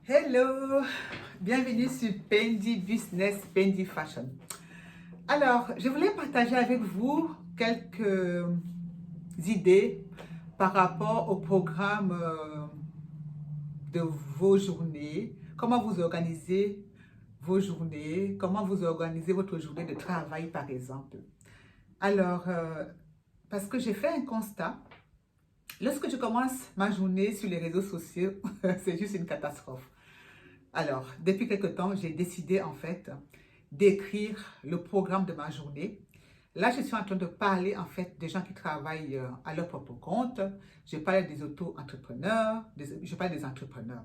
Hello, bienvenue sur Pendi Business, Pendi Fashion. Alors, je voulais partager avec vous quelques idées par rapport au programme de vos journées, comment vous organisez vos journées, comment vous organisez votre journée de travail par exemple. Alors, parce que j'ai fait un constat, lorsque je commence ma journée sur les réseaux sociaux, c'est juste une catastrophe. Alors, depuis quelque temps, j'ai décidé en fait d'écrire le programme de ma journée. Là, je suis en train de parler en fait des gens qui travaillent à leur propre compte. Je parle des auto-entrepreneurs, je parle des entrepreneurs.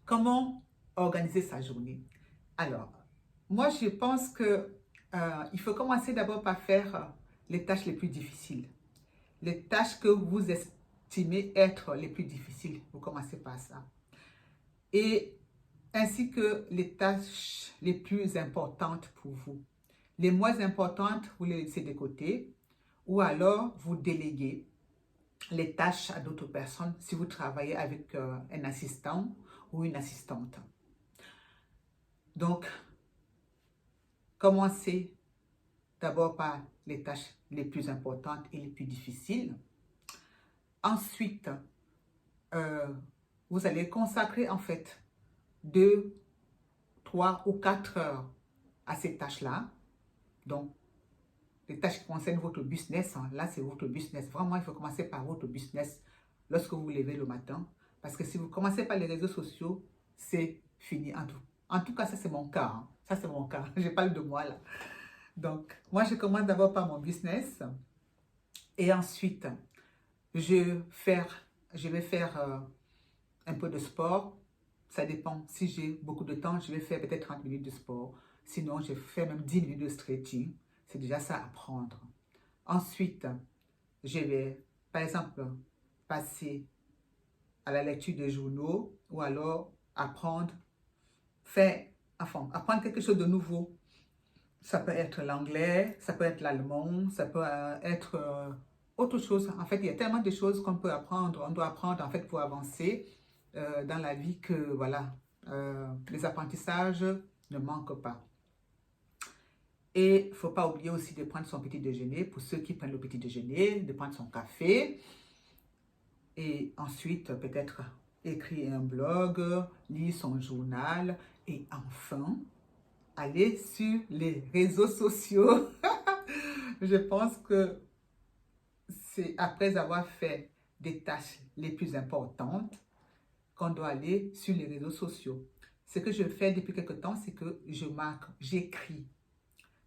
Comment organiser sa journée? Alors, moi, je pense que il faut commencer d'abord par faire les tâches les plus difficiles. Les tâches que vous estimez être les plus difficiles. Vous commencez par ça. Et ainsi que les tâches les plus importantes pour vous. Les moins importantes, vous les laissez de côté ou alors vous déléguez les tâches à d'autres personnes si vous travaillez avec un assistant ou une assistante. Donc, commencez d'abord par les tâches les plus importantes et les plus difficiles. Ensuite, vous allez consacrer en fait 2, 3 ou 4 heures à ces tâches-là. Donc, les tâches qui concernent votre business, là c'est votre business. Vraiment, il faut commencer par votre business lorsque vous vous levez le matin. Parce que si vous commencez par les réseaux sociaux, c'est fini. En tout cas, ça c'est mon cas. Ça c'est mon cas. Je parle de moi là. Donc, moi je commence d'abord par mon business. Et ensuite, je vais faire un peu de sport. Ça dépend. Si j'ai beaucoup de temps, je vais faire peut-être 30 minutes de sport. Sinon, je fais même 10 minutes de stretching. C'est déjà ça à prendre. Ensuite, je vais, par exemple, passer à la lecture de journaux ou alors apprendre, apprendre quelque chose de nouveau. Ça peut être l'anglais, ça peut être l'allemand, ça peut être autre chose. En fait, il y a tellement de choses qu'on peut apprendre. On doit apprendre en fait pour avancer dans la vie que voilà, les apprentissages ne manquent pas. Et il ne faut pas oublier aussi de prendre son petit déjeuner, pour ceux qui prennent le petit déjeuner, de prendre son café. Et ensuite, peut-être écrire un blog, lire son journal. Et enfin, aller sur les réseaux sociaux. Je pense que c'est après avoir fait des tâches les plus importantes qu'on doit aller sur les réseaux sociaux. Ce que je fais depuis quelque temps, c'est que je marque, j'écris.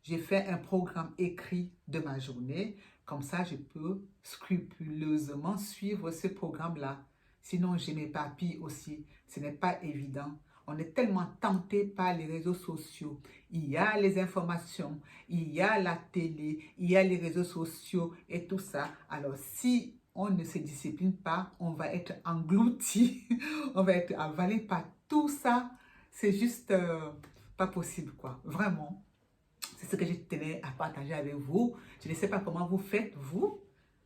J'ai fait un programme écrit de ma journée. Comme ça, je peux scrupuleusement suivre ce programme-là. Sinon, je m'éparpille aussi. Ce n'est pas évident. On est tellement tenté par les réseaux sociaux. Il y a les informations, il y a la télé, il y a les réseaux sociaux et tout ça. Alors, si on ne se discipline pas, on va être englouti, on va être avalé par tout ça. C'est juste pas possible, quoi. Vraiment. C'est ce que je tenais à partager avec vous. Je ne sais pas comment vous faites, vous.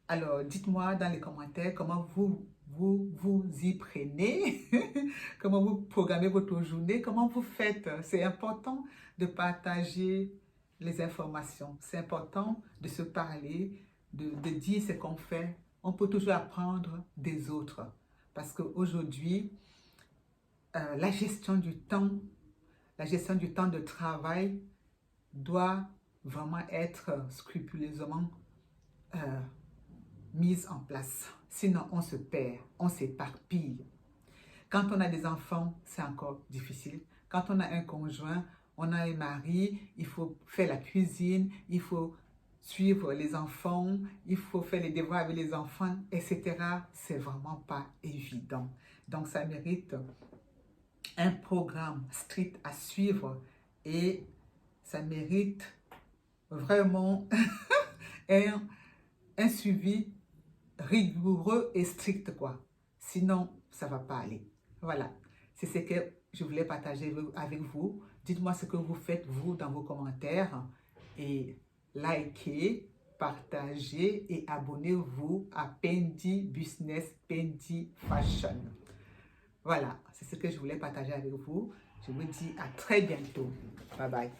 Alors, dites-moi dans les commentaires comment vous y prenez, comment vous programmez votre journée, comment vous faites. C'est important de partager les informations. C'est important de se parler, de dire ce qu'on fait. On peut toujours apprendre des autres. Parce qu'aujourd'hui, la gestion du temps de travail doit vraiment être scrupuleusement mise en place. Sinon, on se perd, on s'éparpille. Quand on a des enfants, c'est encore difficile. Quand on a un conjoint, on a un mari, il faut faire la cuisine, il faut suivre les enfants, il faut faire les devoirs avec les enfants, etc. C'est vraiment pas évident. Donc, ça mérite un programme strict à suivre et ça mérite vraiment un suivi rigoureux et strict, quoi. Sinon, ça ne va pas aller. Voilà, c'est ce que je voulais partager avec vous. Dites-moi ce que vous faites, vous, dans vos commentaires. Et likez, partagez et abonnez-vous à Pendi Business, Pendi Fashion. Voilà, c'est ce que je voulais partager avec vous. Je vous dis à très bientôt. Bye bye.